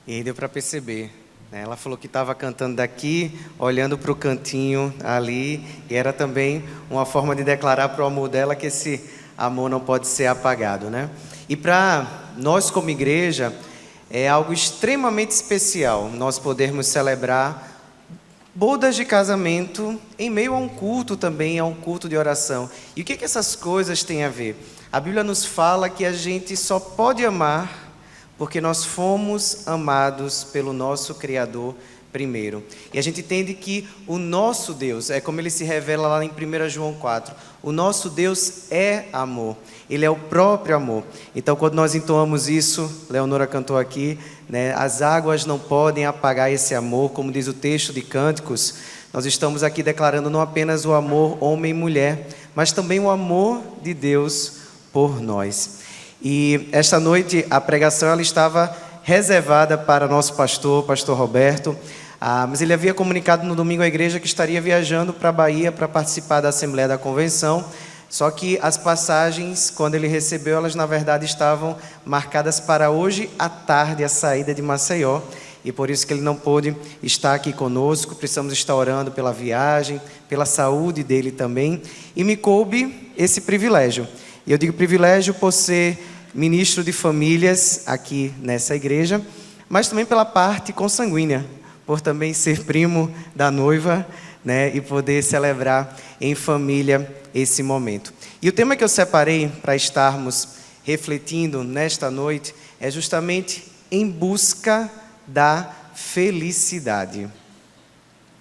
E aí deu para perceber, né? Ela falou que estava cantando daqui, olhando para o cantinho ali, e era também uma forma de declarar para o amor dela que esse amor não pode ser apagado, né? E para nós como igreja, é algo extremamente especial nós podermos celebrar bodas de casamento em meio a um culto também, a um culto de oração. E o que essas coisas têm a ver? A Bíblia nos fala que a gente só pode amar porque nós fomos amados pelo nosso Criador primeiro. E a gente entende que o nosso Deus, é como ele se revela lá em 1 João 4, o nosso Deus é amor, ele é o próprio amor. Então, quando nós entoamos isso, Leonora cantou aqui, né, as águas não podem apagar esse amor, como diz o texto de Cânticos. Nós estamos aqui declarando não apenas o amor homem e mulher, mas também o amor de Deus por nós. E esta noite a pregação ela estava reservada para nosso pastor Roberto, mas ele havia comunicado no domingo à igreja que estaria viajando para a Bahia para participar da Assembleia da Convenção, só que as passagens, quando ele recebeu, elas na verdade estavam marcadas para hoje à tarde, a saída de Maceió, e por isso que ele não pôde estar aqui conosco. Precisamos estar orando pela viagem, pela saúde dele também, e me coube esse privilégio. E eu digo privilégio por ser ministro de famílias aqui nessa igreja, mas também pela parte consanguínea, por também ser primo da noiva, né, e poder celebrar em família esse momento. E o tema que eu separei para estarmos refletindo nesta noite é justamente em busca da felicidade.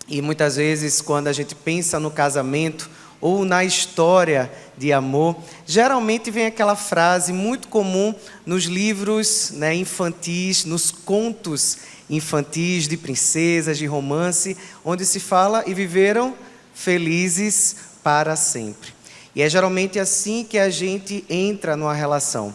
E muitas vezes, quando a gente pensa no casamento ou na história de amor, geralmente vem aquela frase muito comum nos livros, né, infantis, nos contos infantis de princesas, de romance, onde se fala: e viveram felizes para sempre. E é geralmente assim que a gente entra numa relação.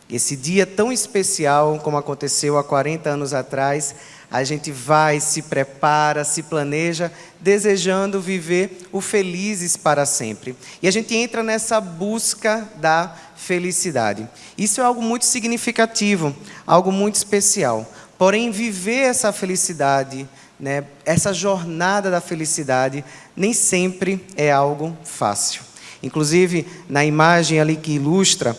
Esse dia tão especial, como aconteceu há 40 anos atrás, a gente vai, se prepara, se planeja, desejando viver o felizes para sempre. E a gente entra nessa busca da felicidade. Isso é algo muito significativo, algo muito especial. Porém, viver essa felicidade, né, essa jornada da felicidade, nem sempre é algo fácil. Inclusive, na imagem ali que ilustra,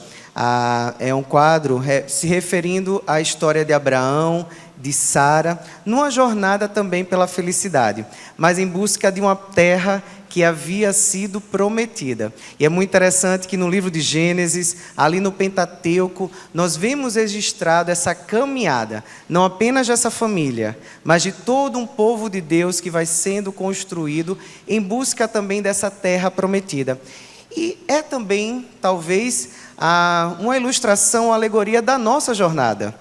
é um quadro se referindo à história de Abraão, de Sara, numa jornada também pela felicidade, mas em busca de uma terra que havia sido prometida. E é muito interessante que no livro de Gênesis, ali no Pentateuco, nós vemos registrado essa caminhada, não apenas dessa família, mas de todo um povo de Deus que vai sendo construído em busca também dessa terra prometida. E é também, talvez, uma ilustração, uma alegoria da nossa jornada.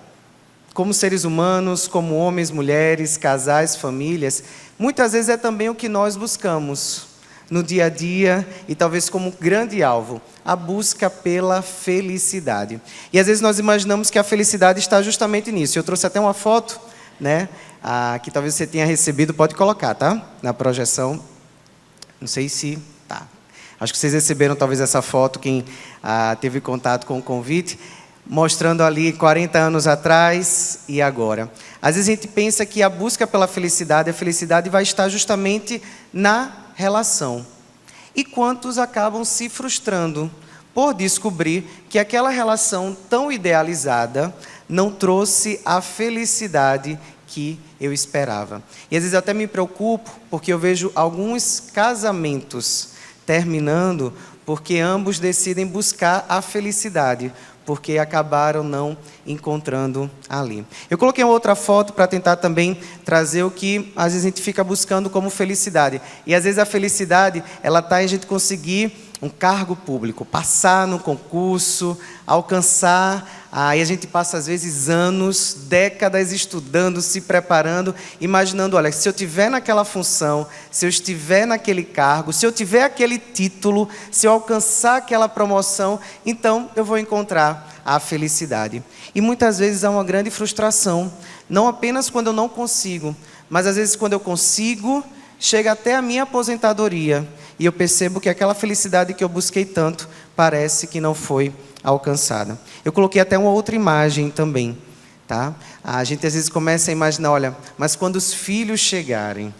Como seres humanos, como homens, mulheres, casais, famílias, muitas vezes é também o que nós buscamos no dia a dia e talvez como grande alvo, a busca pela felicidade. E às vezes nós imaginamos que a felicidade está justamente nisso. Eu trouxe até uma foto, né, que talvez você tenha recebido, pode colocar, tá? Na projeção. Não sei se tá. Acho que vocês receberam talvez essa foto, quem teve contato com o convite, mostrando ali 40 anos atrás e agora. Às vezes a gente pensa que a busca pela felicidade, a felicidade vai estar justamente na relação. E quantos acabam se frustrando por descobrir que aquela relação tão idealizada não trouxe a felicidade que eu esperava. E às vezes até me preocupo porque eu vejo alguns casamentos terminando porque ambos decidem buscar a felicidade, porque acabaram não encontrando ali. Eu coloquei uma outra foto para tentar também trazer o que às vezes a gente fica buscando como felicidade. E às vezes a felicidade, ela está em a gente conseguir um cargo público, passar no concurso, alcançar. Aí a gente passa às vezes anos, décadas estudando, se preparando, imaginando, olha, se eu estiver naquela função, se eu estiver naquele cargo, se eu tiver aquele título, se eu alcançar aquela promoção, então eu vou encontrar a felicidade. E muitas vezes há uma grande frustração, não apenas quando eu não consigo, mas às vezes quando eu consigo, chega até a minha aposentadoria e eu percebo que aquela felicidade que eu busquei tanto parece que não foi alcançada. Eu coloquei até uma outra imagem também, tá? A gente às vezes começa a imaginar, olha, mas quando os filhos chegarem,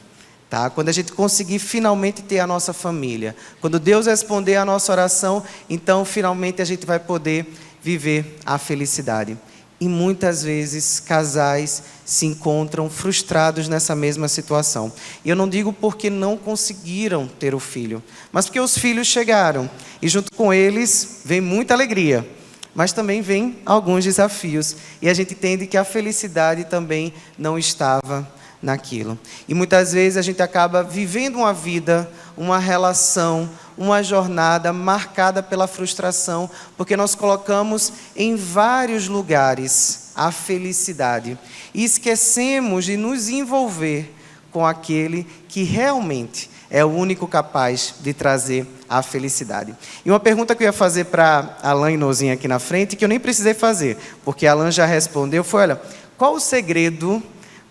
tá? Quando a gente conseguir finalmente ter a nossa família, quando Deus responder a nossa oração, então finalmente a gente vai poder viver a felicidade. E muitas vezes casais se encontram frustrados nessa mesma situação. E eu não digo porque não conseguiram ter o filho, mas porque os filhos chegaram. E junto com eles vem muita alegria, mas também vem alguns desafios. E a gente entende que a felicidade também não estava naquilo. E muitas vezes a gente acaba vivendo uma vida, uma relação, uma jornada marcada pela frustração, porque nós colocamos em vários lugares a felicidade e esquecemos de nos envolver com aquele que realmente é o único capaz de trazer a felicidade. E uma pergunta que eu ia fazer para Alan e Nozinha aqui na frente, que eu nem precisei fazer, porque Alan já respondeu, foi, olha, qual o segredo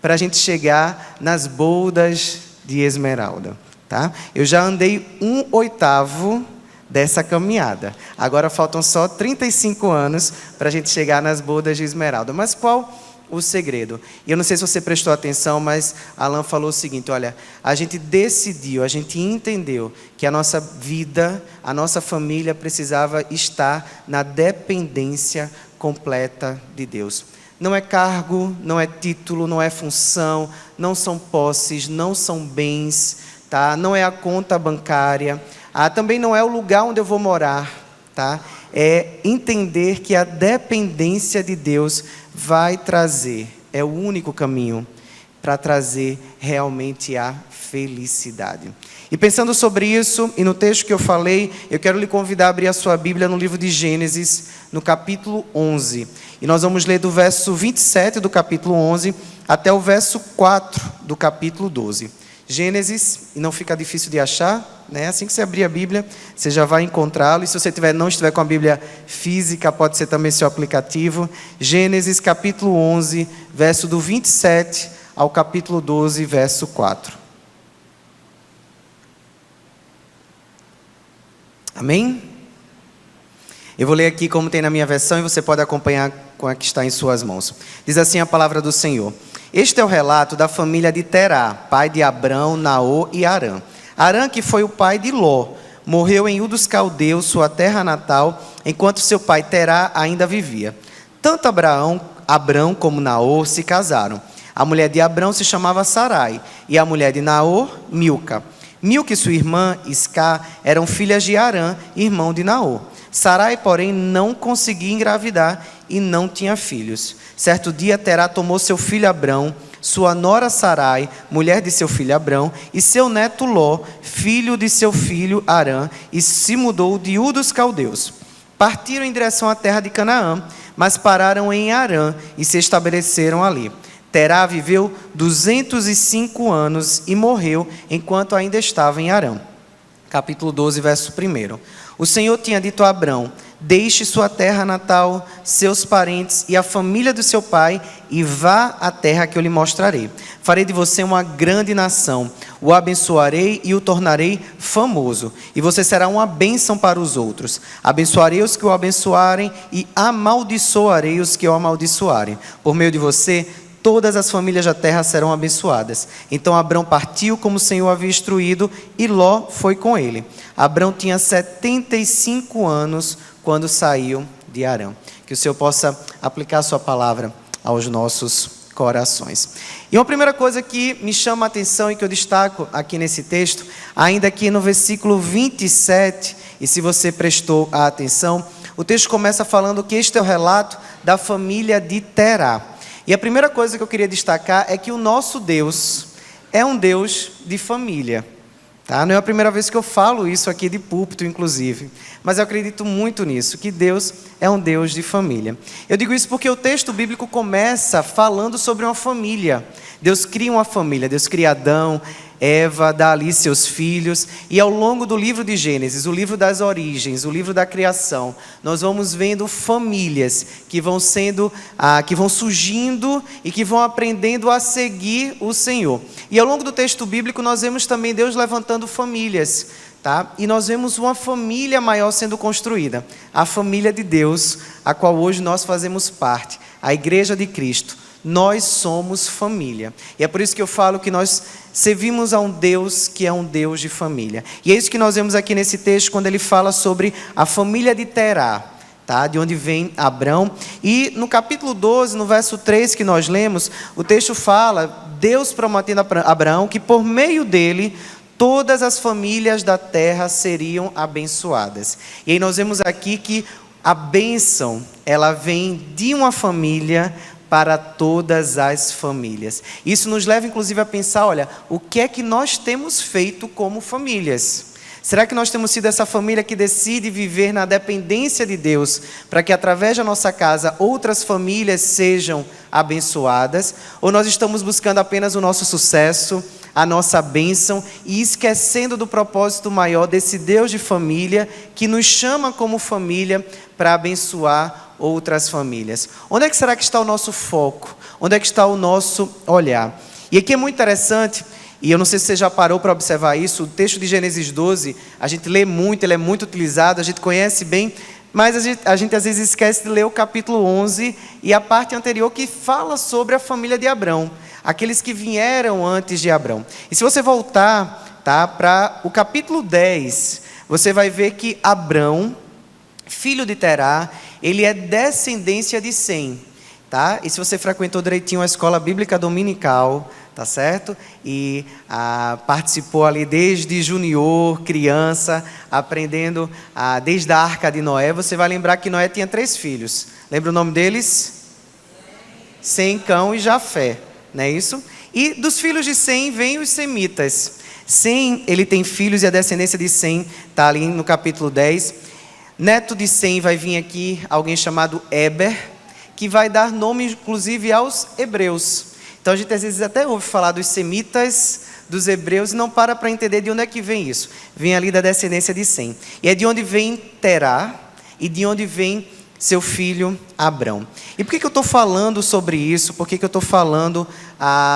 para a gente chegar nas bodas de Esmeralda? Tá? Eu já andei 1/8 dessa caminhada. Agora faltam só 35 anos para a gente chegar nas bodas de Esmeralda. Mas qual o segredo? E eu não sei se você prestou atenção, mas Alan falou o seguinte, olha, a gente decidiu, a gente entendeu que a nossa vida, a nossa família precisava estar na dependência completa de Deus. Não é cargo, não é título, não é função, não são posses, não são bens, tá? Não é a conta bancária, também não é o lugar onde eu vou morar, tá? É entender que a dependência de Deus vai trazer, é o único caminho para trazer realmente a felicidade. E pensando sobre isso, e no texto que eu falei, eu quero lhe convidar a abrir a sua Bíblia no livro de Gênesis, no capítulo 11. E nós vamos ler do verso 27 do capítulo 11 até o verso 4 do capítulo 12. Gênesis, e não fica difícil de achar, né? Assim que você abrir a Bíblia, você já vai encontrá-lo. E se você não estiver com a Bíblia física, pode ser também seu aplicativo. Gênesis, capítulo 11, verso do 27 ao capítulo 12, verso 4. Amém? Eu vou ler aqui como tem na minha versão e você pode acompanhar com a que está em suas mãos. Diz assim a palavra do Senhor. Este é o relato da família de Terá, pai de Abrão, Naor e Harã. Harã, que foi o pai de Ló, morreu em Ur dos Caldeus, sua terra natal, enquanto seu pai Terá ainda vivia. Tanto Abrão como Naor se casaram. A mulher de Abrão se chamava Sarai, e a mulher de Naor, Milca. Milca e sua irmã, Iscá, eram filhas de Harã, irmão de Naor. Sarai, porém, não conseguia engravidar e não tinha filhos. Certo dia, Terá tomou seu filho Abrão, sua nora Sarai, mulher de seu filho Abrão, e seu neto Ló, filho de seu filho Harã, e se mudou de Ur dos Caldeus. Partiram em direção à terra de Canaã, mas pararam em Harã e se estabeleceram ali. Terá viveu 205 anos e morreu enquanto ainda estava em Harã. Capítulo 12, verso 1. O Senhor tinha dito a Abrão, deixe sua terra natal, seus parentes e a família do seu pai e vá à terra que eu lhe mostrarei. Farei de você uma grande nação, o abençoarei e o tornarei famoso, e você será uma bênção para os outros. Abençoarei os que o abençoarem e amaldiçoarei os que o amaldiçoarem. Por meio de você, todas as famílias da terra serão abençoadas. Então Abrão partiu como o Senhor havia instruído, e Ló foi com ele. Abrão tinha 75 anos quando saiu de Harã. Que o Senhor possa aplicar a sua palavra aos nossos corações. E uma primeira coisa que me chama a atenção e que eu destaco aqui nesse texto, ainda aqui no versículo 27, e se você prestou a atenção, o texto começa falando que este é o relato da família de Terá. E a primeira coisa que eu queria destacar é que o nosso Deus é um Deus de família. Tá? Não é a primeira vez que eu falo isso aqui de púlpito, inclusive. Mas eu acredito muito nisso, que Deus é um Deus de família. Eu digo isso porque o texto bíblico começa falando sobre uma família. Deus cria uma família, Deus cria Adão, Eva, dá ali seus filhos, e ao longo do livro de Gênesis, o livro das origens, o livro da criação, nós vamos vendo famílias que vão surgindo e que vão aprendendo a seguir o Senhor. E ao longo do texto bíblico nós vemos também Deus levantando famílias, tá? E nós vemos uma família maior sendo construída, a família de Deus, a qual hoje nós fazemos parte, a igreja de Cristo, nós somos família. E é por isso que eu falo que nós servimos a um Deus que é um Deus de família. E é isso que nós vemos aqui nesse texto, quando ele fala sobre a família de Terá, tá? De onde vem Abrão. E no capítulo 12, no verso 3 que nós lemos, o texto fala, Deus prometendo a Abraão que por meio dele, todas as famílias da terra seriam abençoadas. E aí nós vemos aqui que a bênção, ela vem de uma família para todas as famílias. Isso nos leva, inclusive, a pensar, olha, o que é que nós temos feito como famílias? Será que nós temos sido essa família que decide viver na dependência de Deus, para que através da nossa casa outras famílias sejam abençoadas? Ou nós estamos buscando apenas o nosso sucesso, a nossa bênção, e esquecendo do propósito maior desse Deus de família, que nos chama como família para abençoar outras famílias? Onde é que será que está o nosso foco? Onde é que está o nosso olhar? E aqui é muito interessante, e eu não sei se você já parou para observar isso, o texto de Gênesis 12, a gente lê muito, ele é muito utilizado, a gente conhece bem, mas a gente às vezes esquece de ler o capítulo 11 e a parte anterior que fala sobre a família de Abrão, aqueles que vieram antes de Abrão. E se você voltar, tá, para o capítulo 10, você vai ver que Abrão, filho de Terá, ele é descendência de Sem, tá? E se você frequentou direitinho a escola bíblica dominical, tá certo? E participou ali desde junior, criança, aprendendo desde a Arca de Noé, você vai lembrar que Noé tinha 3 filhos. Lembra o nome deles? Sem, Cão e Jafé, não é isso? E dos filhos de Sem vêm os semitas. Sem, ele tem filhos e a descendência de Sem está ali no capítulo 10. Neto de Sem vai vir aqui alguém chamado Éber, que vai dar nome inclusive aos hebreus. Então a gente às vezes até ouve falar dos semitas, dos hebreus, e não para entender de onde é que vem isso. Vem ali da descendência de Sem. E é de onde vem Terá e de onde vem seu filho Abrão. E por que eu estou falando sobre isso? Por que eu estou falando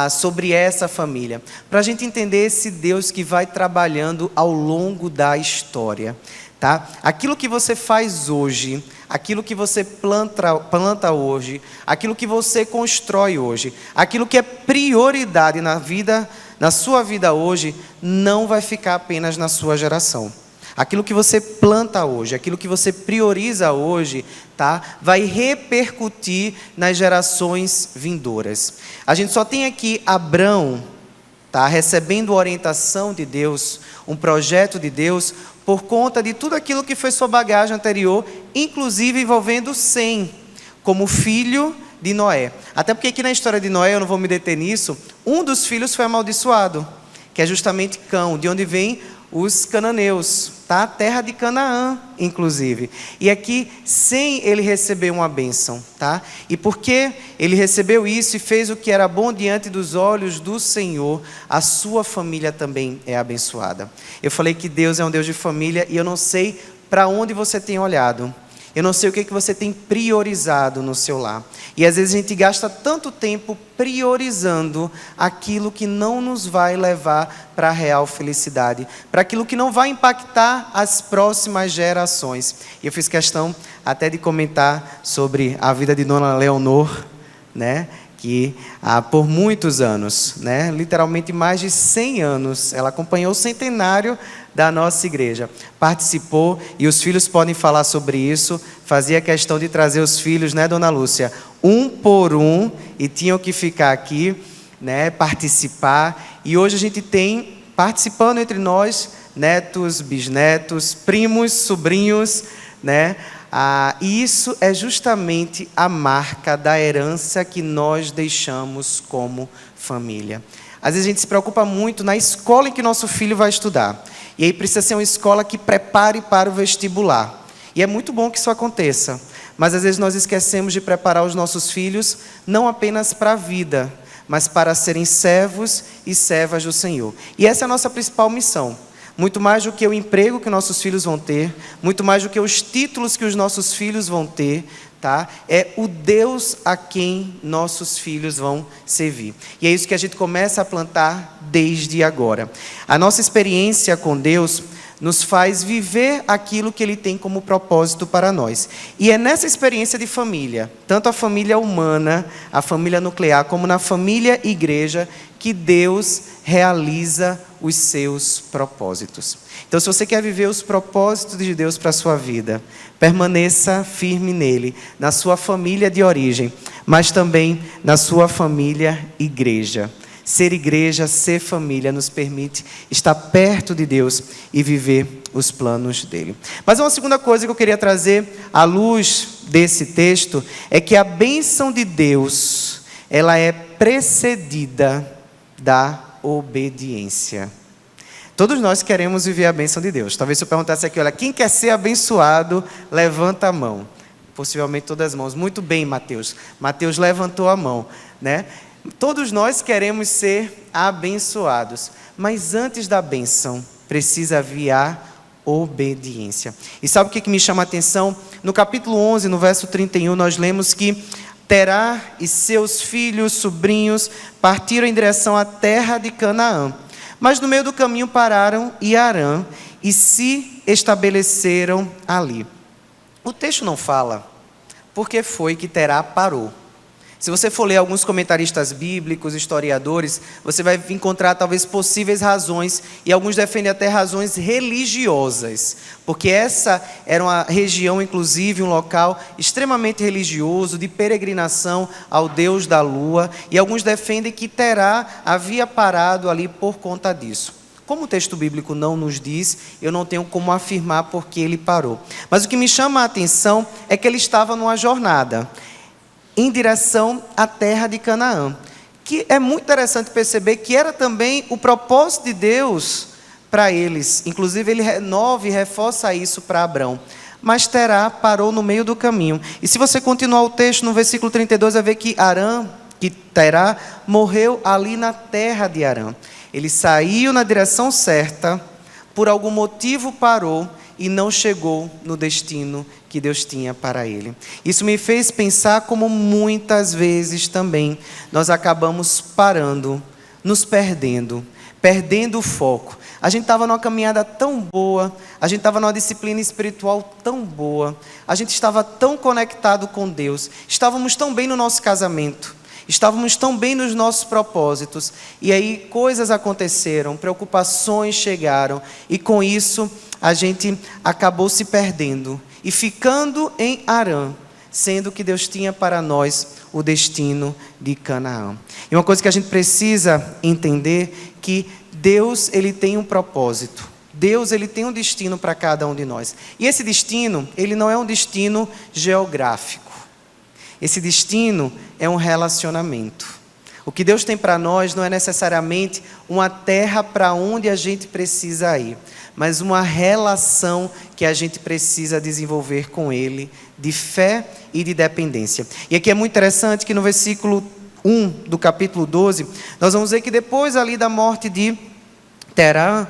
sobre essa família? Para a gente entender esse Deus que vai trabalhando ao longo da história. Tá? Aquilo que você faz hoje, aquilo que você planta hoje, aquilo que você constrói hoje, aquilo que é prioridade na sua vida hoje, não vai ficar apenas na sua geração. Aquilo que você planta hoje, aquilo que você prioriza hoje, tá? Vai repercutir nas gerações vindouras. A gente só tem aqui Abrão, tá? Recebendo orientação de Deus, um projeto de Deus, por conta de tudo aquilo que foi sua bagagem anterior, inclusive envolvendo Sem, como filho de Noé. Até porque aqui na história de Noé, eu não vou me deter nisso, um dos filhos foi amaldiçoado, que é justamente Cão, de onde vem os cananeus, tá? A terra de Canaã, inclusive. E aqui, Sem ele recebeu uma bênção, tá? E porque ele recebeu isso e fez o que era bom diante dos olhos do Senhor, a sua família também é abençoada. Eu falei que Deus é um Deus de família e eu não sei para onde você tem olhado. Eu não sei o que você tem priorizado no seu lar. E às vezes a gente gasta tanto tempo priorizando aquilo que não nos vai levar para a real felicidade, para aquilo que não vai impactar as próximas gerações. E eu fiz questão até de comentar sobre a vida de Dona Leonor, né? Que por muitos anos, né? Literalmente mais de 100 anos, ela acompanhou o centenário da nossa igreja, participou, e os filhos podem falar sobre isso, fazia questão de trazer os filhos, né, Dona Lúcia, um por um, e tinham que ficar aqui, né, participar, e hoje a gente tem, participando entre nós, netos, bisnetos, primos, sobrinhos, né, e isso é justamente a marca da herança que nós deixamos como família. Às vezes a gente se preocupa muito na escola em que nosso filho vai estudar. E aí precisa ser uma escola que prepare para o vestibular. E é muito bom que isso aconteça. Mas às vezes nós esquecemos de preparar os nossos filhos não apenas para a vida, mas para serem servos e servas do Senhor. E essa é a nossa principal missão. Muito mais do que o emprego que nossos filhos vão ter, muito mais do que os títulos que os nossos filhos vão ter, tá? É o Deus a quem nossos filhos vão servir. E é isso que a gente começa a plantar desde agora. A nossa experiência com Deus nos faz viver aquilo que Ele tem como propósito para nós. E é nessa experiência de família, tanto a família humana, a família nuclear, como na família igreja, que Deus realiza os seus propósitos. Então, se você quer viver os propósitos de Deus para a sua vida, permaneça firme nele, na sua família de origem, mas também na sua família igreja. Ser igreja, ser família, nos permite estar perto de Deus e viver os planos dele. Mas uma segunda coisa que eu queria trazer à luz desse texto é que a bênção de Deus, ela é precedida da obediência. Todos nós queremos viver a bênção de Deus. Talvez se eu perguntasse aqui, olha, quem quer ser abençoado, levanta a mão. Possivelmente todas as mãos. Muito bem, Mateus. Mateus levantou a mão, né? Todos nós queremos ser abençoados, mas antes da bênção, precisa haver a obediência. E sabe o que me chama a atenção? No capítulo 11, no verso 31, nós lemos que Terá e seus filhos, sobrinhos, partiram em direção à terra de Canaã. Mas no meio do caminho pararam em Harã e se estabeleceram ali. O texto não fala por que foi que Terá parou. Se você for ler alguns comentaristas bíblicos, historiadores, você vai encontrar talvez possíveis razões, e alguns defendem até razões religiosas, porque essa era uma região, inclusive, um local extremamente religioso, de peregrinação ao Deus da lua, e alguns defendem que Terá havia parado ali por conta disso. Como o texto bíblico não nos diz, eu não tenho como afirmar por que ele parou. Mas o que me chama a atenção é que ele estava numa jornada em direção à terra de Canaã, que é muito interessante perceber que era também o propósito de Deus para eles. Inclusive ele renova e reforça isso para Abrão. Mas Terá parou no meio do caminho. E se você continuar o texto no versículo 32, vai ver que Terá morreu ali na terra de Harã. Ele saiu na direção certa, por algum motivo parou e não chegou no destino que Deus tinha para ele. Isso me fez pensar como muitas vezes também nós acabamos parando, nos perdendo o foco. A gente estava numa caminhada tão boa, a gente estava numa disciplina espiritual tão boa, a gente estava tão conectado com Deus, estávamos tão bem no nosso casamento, estávamos tão bem nos nossos propósitos, e aí coisas aconteceram, preocupações chegaram, e com isso a gente acabou se perdendo e ficando em Harã, sendo que Deus tinha para nós o destino de Canaã. E uma coisa que a gente precisa entender, que Deus, ele tem um propósito. Deus, ele tem um destino para cada um de nós. E esse destino, ele não é um destino geográfico. Esse destino é um relacionamento. O que Deus tem para nós não é necessariamente uma terra para onde a gente precisa ir, mas uma relação que a gente precisa desenvolver com Ele, de fé e de dependência. E aqui é muito interessante que no versículo 1 do capítulo 12, nós vamos ver que depois ali da morte de Terá,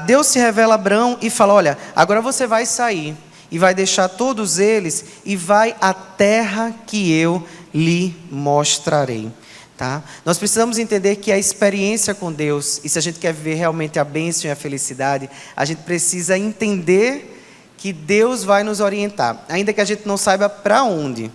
Deus se revela a Abrão e fala, olha, agora você vai sair e vai deixar todos eles e vai à terra que eu lhe mostrarei. Tá? Nós precisamos entender que a experiência com Deus, e se a gente quer viver realmente a bênção e a felicidade, a gente precisa entender que Deus vai nos orientar, ainda que a gente não saiba para onde,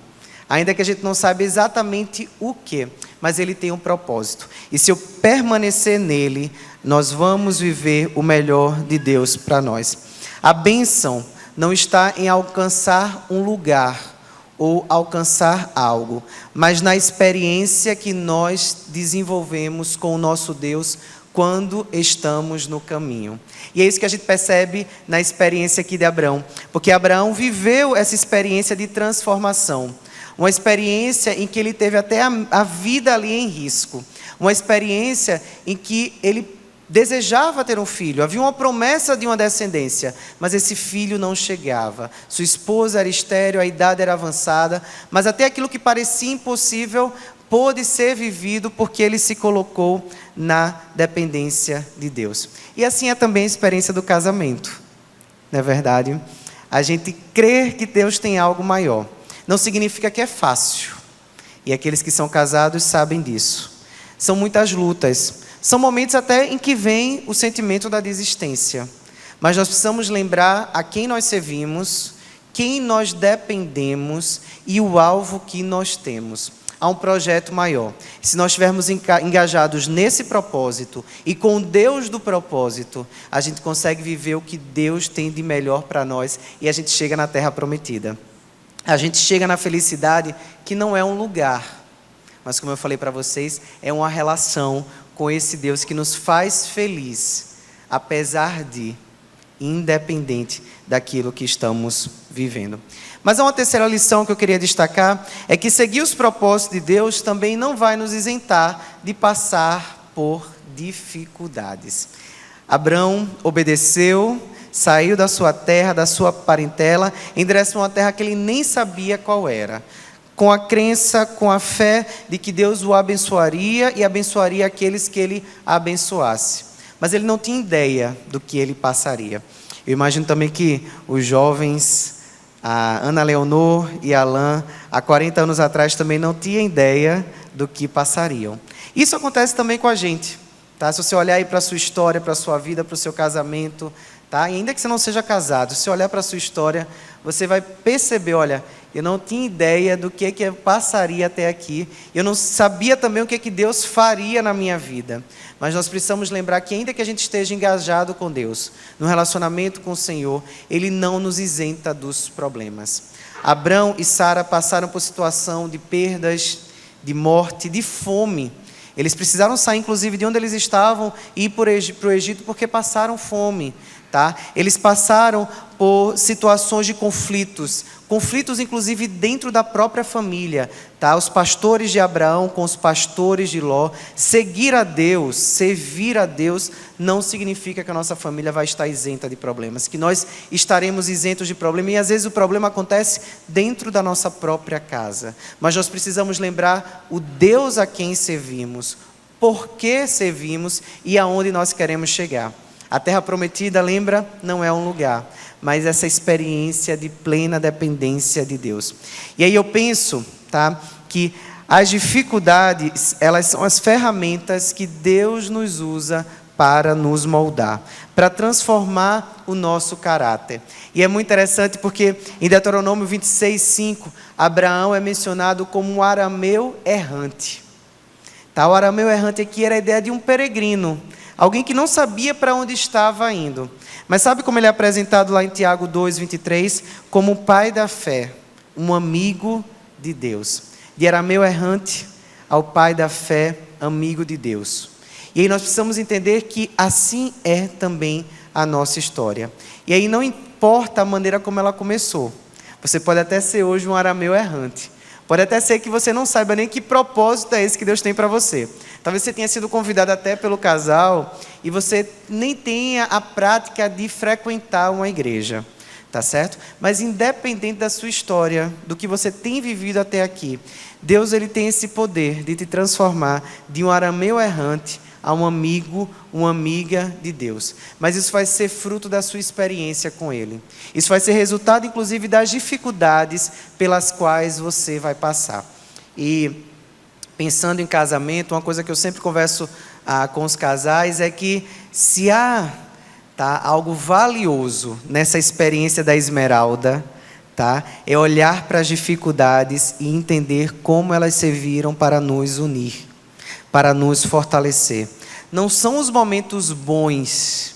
ainda que a gente não saiba exatamente o que, mas Ele tem um propósito. E se eu permanecer nele, nós vamos viver o melhor de Deus para nós. A bênção não está em alcançar um lugar, ou alcançar algo, mas na experiência que nós desenvolvemos com o nosso Deus quando estamos no caminho. E é isso que a gente percebe na experiência aqui de Abraão, porque Abraão viveu essa experiência de transformação, uma experiência em que ele teve até a vida ali em risco, uma experiência em que ele desejava ter um filho, havia uma promessa de uma descendência, mas esse filho não chegava. Sua esposa era estéril, a idade era avançada, mas até aquilo que parecia impossível pôde ser vivido porque ele se colocou na dependência de Deus. E assim é também a experiência do casamento, não é verdade? A gente crer que Deus tem algo maior não significa que é fácil, e aqueles que são casados sabem disso. São muitas lutas, são momentos até em que vem o sentimento da desistência. mas nós precisamos lembrar a quem nós servimos, quem nós dependemos e o alvo que nós temos. Há um projeto maior. Se nós estivermos engajados nesse propósito e com o Deus do propósito, a gente consegue viver o que Deus tem de melhor para nós e a gente chega na terra prometida. A gente chega na felicidade que não é um lugar, mas como eu falei para vocês, é uma relação com esse Deus que nos faz feliz, apesar de, independente daquilo que estamos vivendo. Mas há uma terceira lição que eu queria destacar, é que seguir os propósitos de Deus também não vai nos isentar de passar por dificuldades. Abraão obedeceu, saiu da sua terra, da sua parentela, em direção a uma terra que ele nem sabia qual era, com a crença, com a fé de que Deus o abençoaria e abençoaria aqueles que ele abençoasse. Mas ele não tinha ideia do que ele passaria. Eu imagino também que os jovens, a Ana Leonor e Alain, há 40 anos atrás também não tinham ideia do que passariam. Isso acontece também com a gente, tá? Se você olhar aí para a sua história, para a sua vida, para o seu casamento, tá? E ainda que você não seja casado, se olhar para a sua história, você vai perceber, olha, eu não tinha ideia do que eu passaria até aqui, eu não sabia também o que Deus faria na minha vida. Mas nós precisamos lembrar que ainda que a gente esteja engajado com Deus, no relacionamento com o Senhor, Ele não nos isenta dos problemas. Abrão e Sara passaram por situação de perdas, de morte, de fome. Eles precisaram sair, inclusive, de onde eles estavam e ir para o Egito porque passaram fome. Tá? Eles passaram por situações de conflitos inclusive dentro da própria família. Tá? Os pastores de Abraão com os pastores de Ló. Seguir a Deus, servir a Deus, não significa que a nossa família vai estar isenta de problemas, que nós estaremos isentos de problemas, e às vezes o problema acontece dentro da nossa própria casa. Mas nós precisamos lembrar o Deus a quem servimos, por que servimos e aonde nós queremos chegar. A terra prometida, lembra, não é um lugar, mas essa experiência de plena dependência de Deus. E aí eu penso, tá, que as dificuldades, elas são as ferramentas que Deus nos usa para nos moldar, para transformar o nosso caráter. E é muito interessante porque em Deuteronômio 26:5, Abraão é mencionado como um arameu errante. Tá, o arameu errante aqui era a ideia de um peregrino, alguém que não sabia para onde estava indo. Mas sabe como ele é apresentado lá em Tiago 2:23? Como o pai da fé, um amigo de Deus. De arameu errante ao pai da fé, amigo de Deus. E aí nós precisamos entender que assim é também a nossa história. E aí não importa a maneira como ela começou. Você pode até ser hoje um arameu errante. Pode até ser que você não saiba nem que propósito é esse que Deus tem para você. Talvez você tenha sido convidado até pelo casal e você nem tenha a prática de frequentar uma igreja, tá certo? Mas independente da sua história, do que você tem vivido até aqui, Deus ele tem esse poder de te transformar de um arameu errante a um amigo, uma amiga de Deus. Mas isso vai ser fruto da sua experiência com Ele. Isso vai ser resultado, inclusive, das dificuldades pelas quais você vai passar. E pensando em casamento, uma coisa que eu sempre converso com os casais é que se há algo valioso nessa experiência da Esmeralda, é olhar para as dificuldades e entender como elas serviram para nos unir, para nos fortalecer. Não são os momentos bons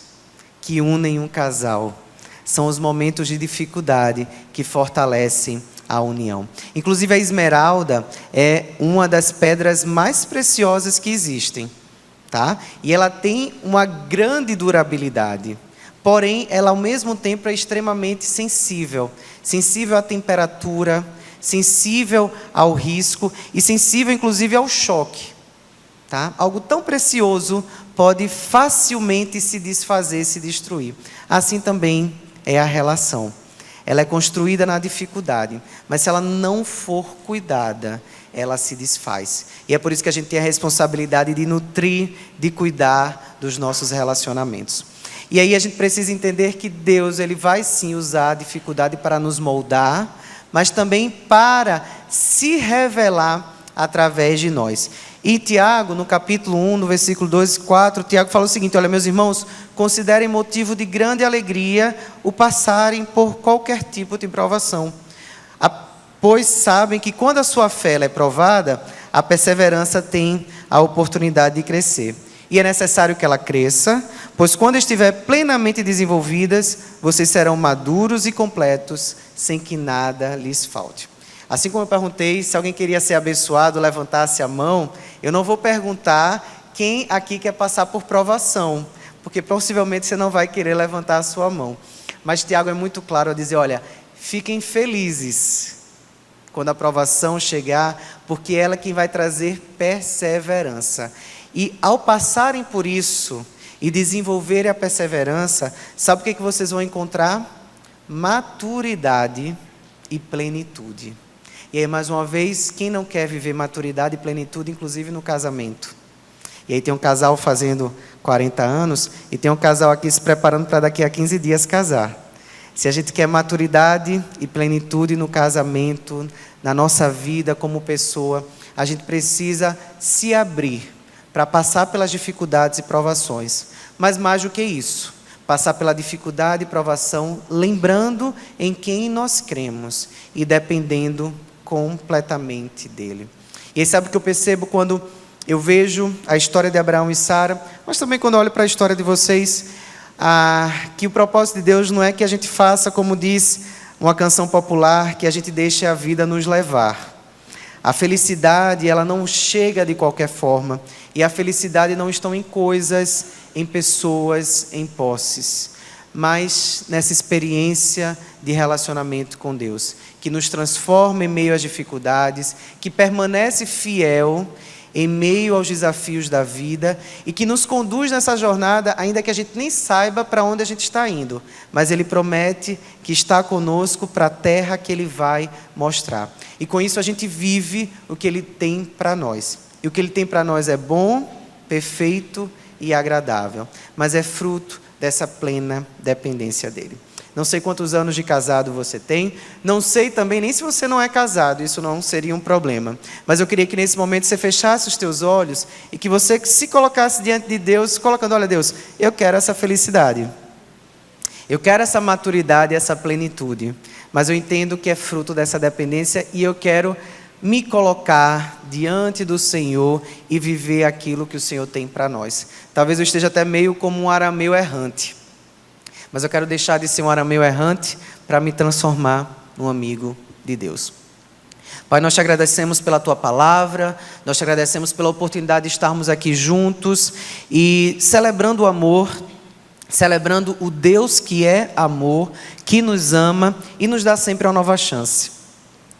que unem um casal, são os momentos de dificuldade que fortalecem a união. Inclusive a esmeralda é uma das pedras mais preciosas que existem, tá? E ela tem uma grande durabilidade, porém ela ao mesmo tempo é extremamente sensível à temperatura, sensível ao risco e sensível inclusive ao choque. Tá? Algo tão precioso pode facilmente se desfazer, se destruir. Assim também é a relação. Ela é construída na dificuldade, mas se ela não for cuidada, ela se desfaz. E é por isso que a gente tem a responsabilidade de nutrir, de cuidar dos nossos relacionamentos. E aí a gente precisa entender que Deus ele vai sim usar a dificuldade para nos moldar, mas também para se revelar através de nós. E Tiago, no capítulo 1, no versículo 2 e 4, Tiago fala o seguinte: olha, meus irmãos, considerem motivo de grande alegria o passarem por qualquer tipo de provação, pois sabem que quando a sua fé é provada, a perseverança tem a oportunidade de crescer. E é necessário que ela cresça, pois quando estiver plenamente desenvolvidas, vocês serão maduros e completos, sem que nada lhes falte. Assim como eu perguntei se alguém queria ser abençoado, levantasse a mão, eu não vou perguntar quem aqui quer passar por provação, porque possivelmente você não vai querer levantar a sua mão. Mas Tiago é muito claro a dizer, olha, fiquem felizes quando a provação chegar, porque ela é quem vai trazer perseverança. E ao passarem por isso e desenvolverem a perseverança, sabe o que vocês vão encontrar? Maturidade e plenitude. E aí, mais uma vez, quem não quer viver maturidade e plenitude, inclusive no casamento? E aí tem um casal fazendo 40 anos e tem um casal aqui se preparando para daqui a 15 dias casar. Se a gente quer maturidade e plenitude no casamento, na nossa vida como pessoa, a gente precisa se abrir para passar pelas dificuldades e provações. Mas mais do que isso, passar pela dificuldade e provação, lembrando em quem nós cremos e dependendo completamente dele. E aí sabe o que eu percebo quando eu vejo a história de Abraão e Sara, mas também quando eu olho para a história de vocês, que o propósito de Deus não é que a gente faça, como diz uma canção popular, que a gente deixe a vida nos levar. A felicidade, ela não chega de qualquer forma. E a felicidade não está em coisas, em pessoas, em posses, mas nessa experiência de relacionamento com Deus, que nos transforma em meio às dificuldades, que permanece fiel em meio aos desafios da vida e que nos conduz nessa jornada, ainda que a gente nem saiba para onde a gente está indo, mas Ele promete que está conosco para a terra que Ele vai mostrar. E com isso a gente vive o que Ele tem para nós. E o que Ele tem para nós é bom, perfeito e agradável, mas é fruto dessa plena dependência dEle. Não sei quantos anos de casado você tem, não sei também nem se você não é casado, isso não seria um problema. Mas eu queria que nesse momento você fechasse os teus olhos e que você se colocasse diante de Deus, colocando, olha Deus, eu quero essa felicidade, eu quero essa maturidade, essa plenitude, mas eu entendo que é fruto dessa dependência e eu quero me colocar diante do Senhor e viver aquilo que o Senhor tem para nós. Talvez eu esteja até meio como um arameu errante, mas eu quero deixar de ser um arameu errante para me transformar num amigo de Deus. Pai, nós te agradecemos pela Tua palavra, nós te agradecemos pela oportunidade de estarmos aqui juntos e celebrando o amor, celebrando o Deus que é amor, que nos ama e nos dá sempre uma nova chance.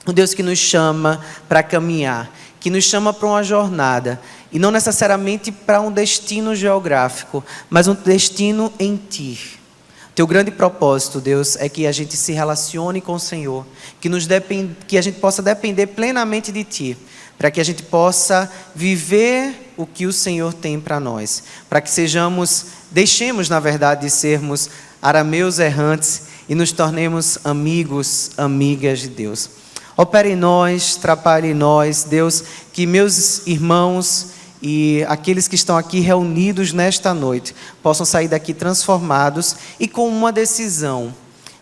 O Deus que nos chama para caminhar, que nos chama para uma jornada, e não necessariamente para um destino geográfico, mas um destino em Ti. Teu grande propósito, Deus, é que a gente se relacione com o Senhor, que a gente possa depender plenamente de Ti, para que a gente possa viver o que o Senhor tem para nós, para que deixemos, na verdade, de sermos arameus errantes e nos tornemos amigos, amigas de Deus. Opere em nós, trabalhe em nós, Deus, que meus irmãos e aqueles que estão aqui reunidos nesta noite possam sair daqui transformados e com uma decisão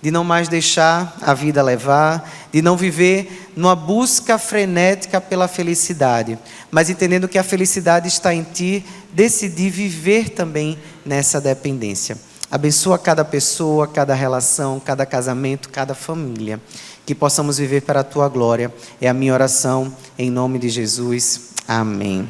de não mais deixar a vida levar, de não viver numa busca frenética pela felicidade, mas entendendo que a felicidade está em Ti, decidir viver também nessa dependência. Abençoa cada pessoa, cada relação, cada casamento, cada família, que possamos viver para a Tua glória. É a minha oração, em nome de Jesus. Amém.